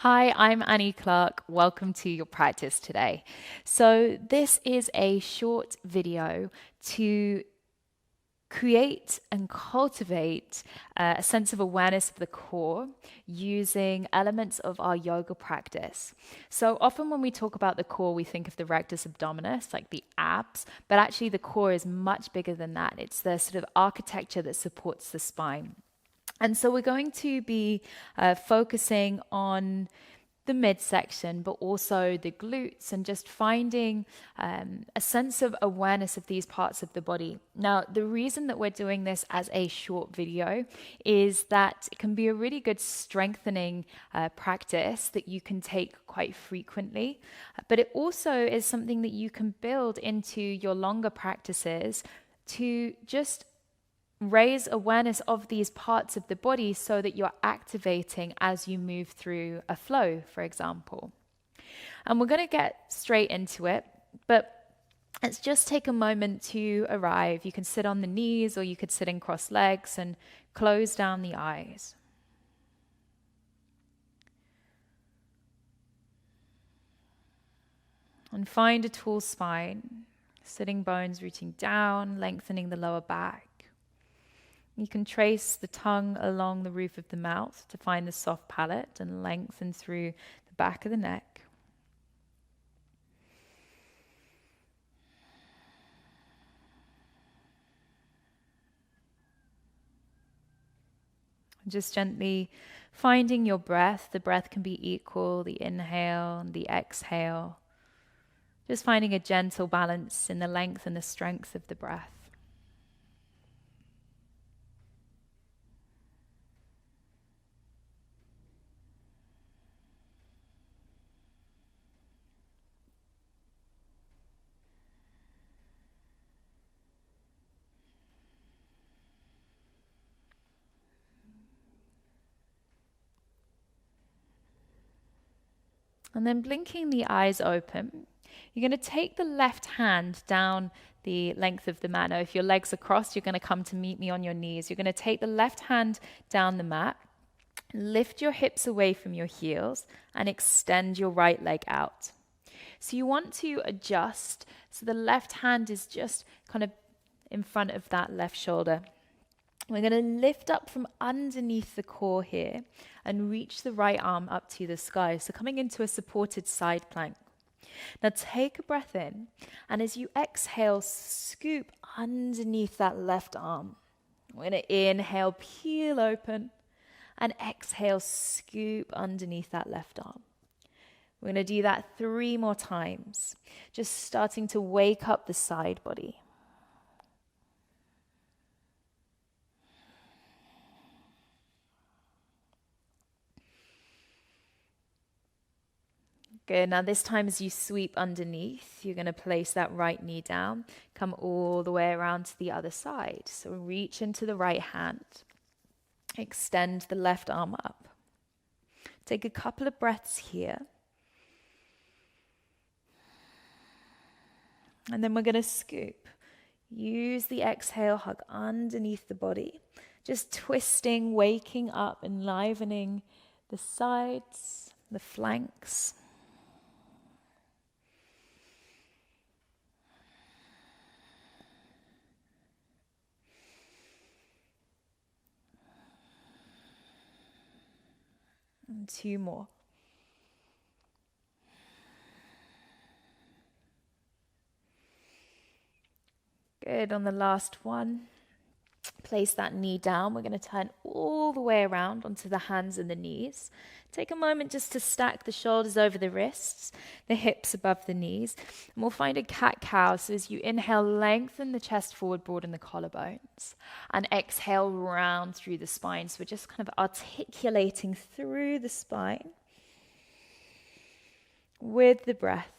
Hi, I'm Annie Clarke. Welcome to your practice today. So this is a short video to create and cultivate a sense of awareness of the core using elements of our yoga practice. So often when we talk about the core, we think of the rectus abdominis, like the abs, but actually the core is much bigger than that. It's the sort of architecture that supports the spine. And so we're going to be focusing on the midsection, but also the glutes, and just finding a sense of awareness of these parts of the body. Now, the reason that we're doing this as a short video is that it can be a really good strengthening practice that you can take quite frequently, but it also is something that you can build into your longer practices to just raise awareness of these parts of the body so that you're activating as you move through a flow, for example. And we're going to get straight into it, but let's just take a moment to arrive. You can sit on the knees or you could sit in crossed legs and close down the eyes. And find a tall spine, sitting bones rooting down, lengthening the lower back. You can trace the tongue along the roof of the mouth to find the soft palate and lengthen through the back of the neck. Just gently finding your breath. The breath can be equal, the inhale and the exhale. Just finding a gentle balance in the length and the strength of the breath. And then blinking the eyes open, you're going to take the left hand down the length of the mat. Now, if your legs are crossed, you're going to come to meet me on your knees. You're going to take the left hand down the mat, lift your hips away from your heels, and extend your right leg out. So you want to adjust so the left hand is just kind of in front of that left shoulder. We're going to lift up from underneath the core here and reach the right arm up to the sky. So coming into a supported side plank. Now take a breath in, and as you exhale, scoop underneath that left arm. We're going to inhale, peel open, and exhale, scoop underneath that left arm. We're going to do that 3 more times, just starting to wake up the side body. Good. Now this time as you sweep underneath, you're going to place that right knee down, come all the way around to the other side. So reach into the right hand, extend the left arm up. Take a couple of breaths here. And then we're going to scoop. Use the exhale, hug underneath the body, just twisting, waking up, enlivening the sides, the flanks. And 2 more. Good. On the last one, place that knee down. We're going to turn all the way around onto the hands and the knees. Take a moment just to stack the shoulders over the wrists, the hips above the knees. And we'll find a cat-cow. So as you inhale, lengthen the chest forward, broaden the collarbones. And exhale, round through the spine. So we're just kind of articulating through the spine with the breath.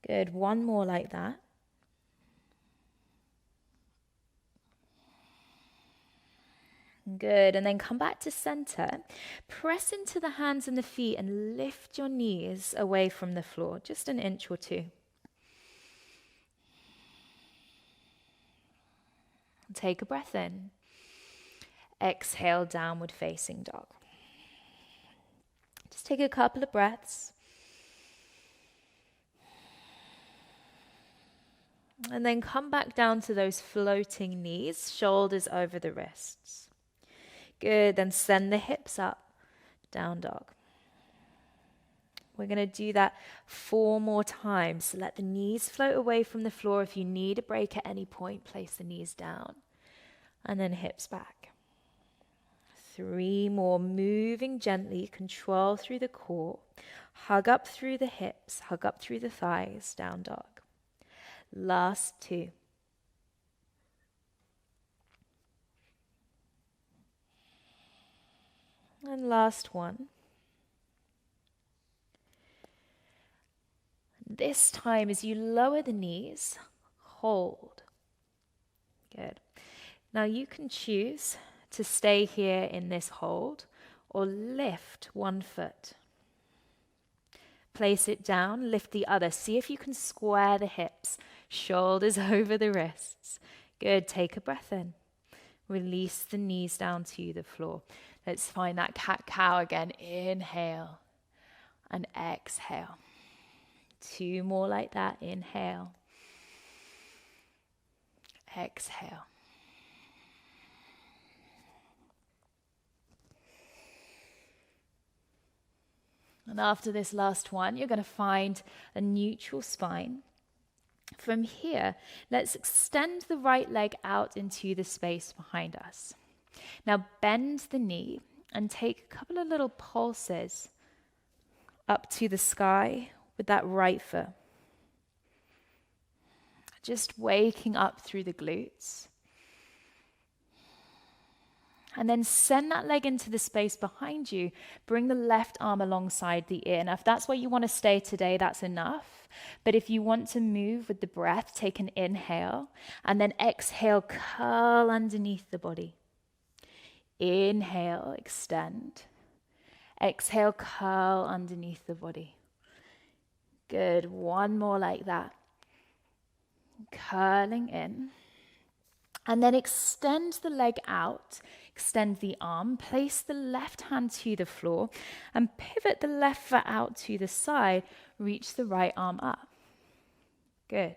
Good. 1 more like that. Good. And then come back to center. Press into the hands and the feet and lift your knees away from the floor, just an inch or 2. Take a breath in. exhale, downward facing dog. Just take a couple of breaths. And then come back down to those floating knees, shoulders over the wrists. Good, then send the hips up, down dog. We're going to do that 4 more times. So let the knees float away from the floor. If you need a break at any point, place the knees down. And then hips back. 3 more, moving gently, control through the core. Hug up through the hips, hug up through the thighs, down dog. Last 2. And last 1. This time, as you lower the knees, hold. Good. Now you can choose to stay here in this hold or lift one foot. Place it down, lift the other. See if you can square the hips, shoulders over the wrists. Good, take a breath in. Release the knees down to the floor. Let's find that cat-cow again. Inhale and exhale. 2 more like that. Inhale. Exhale. And after this last one, you're going to find a neutral spine. From here, let's extend the right leg out into the space behind us. Now bend the knee and take a couple of little pulses up to the sky with that right foot. Just waking up through the glutes. And then send that leg into the space behind you. Bring the left arm alongside the ear. Now, if that's where you want to stay today, that's enough. But if you want to move with the breath, take an inhale. And then exhale, curl underneath the body. Inhale, extend. Exhale, curl underneath the body. Good. 1 more like that. Curling in. And then extend the leg out. Extend the arm. Place the left hand to the floor. And pivot the left foot out to the side. Reach the right arm up. Good.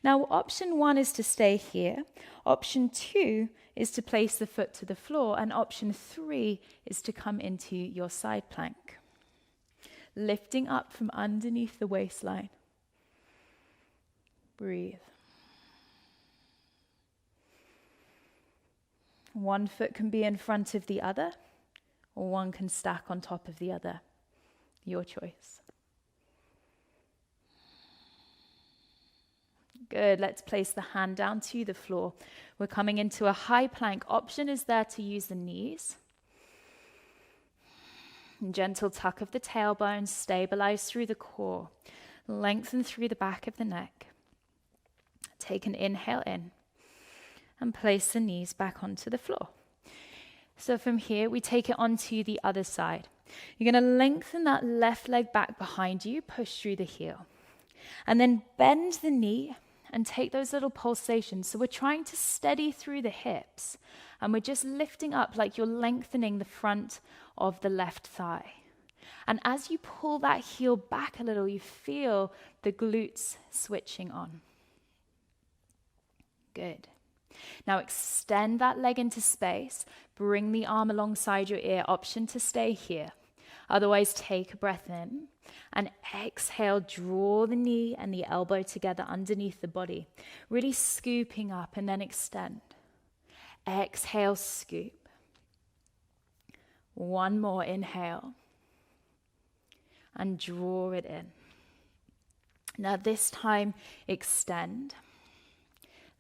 Now, option 1 is to stay here. Option 2 is to place the foot to the floor. And option 3 is to come into your side plank. Lifting up from underneath the waistline. Breathe. 1 foot can be in front of the other, or 1 can stack on top of the other. Your choice. Good. Let's place the hand down to the floor. We're coming into a high plank. Option is there to use the knees. Gentle tuck of the tailbone, stabilize through the core, lengthen through the back of the neck. Take an inhale in and place the knees back onto the floor. So from here, we take it onto the other side. You're going to lengthen that left leg back behind you, push through the heel, and then bend the knee and take those little pulsations. So we're trying to steady through the hips, and we're just lifting up like you're lengthening the front of the left thigh. And as you pull that heel back a little, you feel the glutes switching on. Good. Now extend that leg into space. Bring the arm alongside your ear. Option to stay here. Otherwise, take a breath in and exhale. Draw the knee and the elbow together underneath the body. Really scooping up and then extend. Exhale, scoop. 1 more, inhale. And draw it in. Now this time, extend.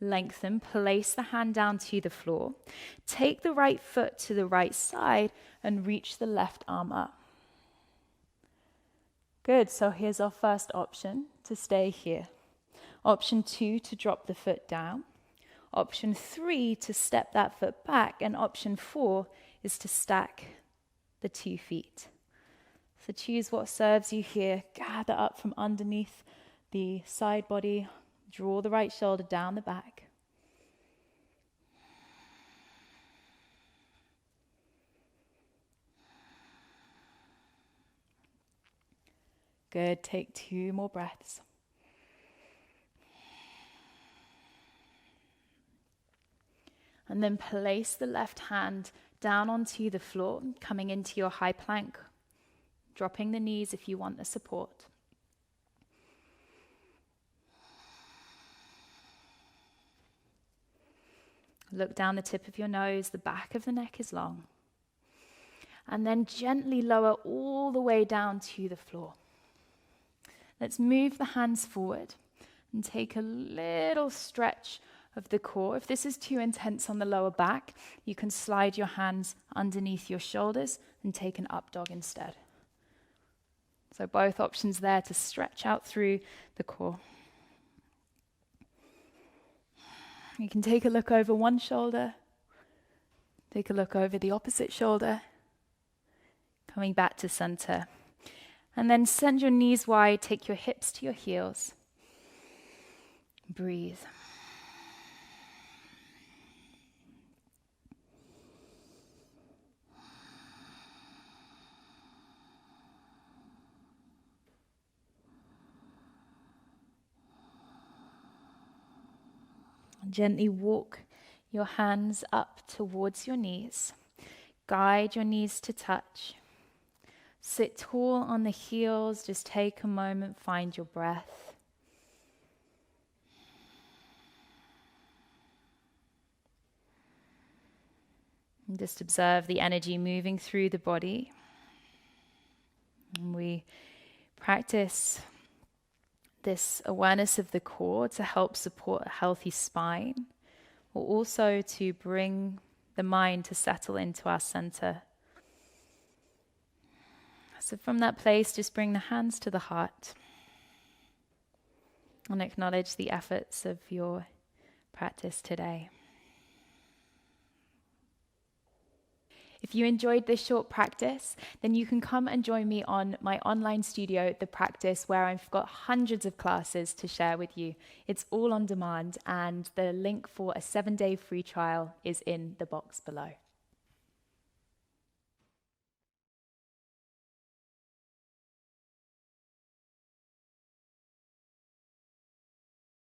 Lengthen, place the hand down to the floor. Take the right foot to the right side and reach the left arm up. Good, so here's our first option, to stay here. Option 2, to drop the foot down. Option 3, to step that foot back. And option 4 is to stack the 2 feet. So choose what serves you here. Gather up from underneath the side body. Draw the right shoulder down the back. Good. Take 2 more breaths. And then place the left hand down onto the floor, coming into your high plank, dropping the knees if you want the support. Look down the tip of your nose, the back of the neck is long. And then gently lower all the way down to the floor. Let's move the hands forward and take a little stretch of the core. If this is too intense on the lower back, you can slide your hands underneath your shoulders and take an up dog instead. So both options there to stretch out through the core. You can take a look over one shoulder, take a look over the opposite shoulder, coming back to center. And then send your knees wide, take your hips to your heels. Breathe. Gently walk your hands up towards your knees. Guide your knees to touch. Sit tall on the heels. Just take a moment, find your breath. And just observe the energy moving through the body. And we practice this awareness of the core to help support a healthy spine, or also to bring the mind to settle into our center. So from that place, just bring the hands to the heart and acknowledge the efforts of your practice today. If you enjoyed this short practice, then you can come and join me on my online studio, The Practice, where I've got hundreds of classes to share with you. It's all on demand, and the link for a 7-day free trial is in the box below.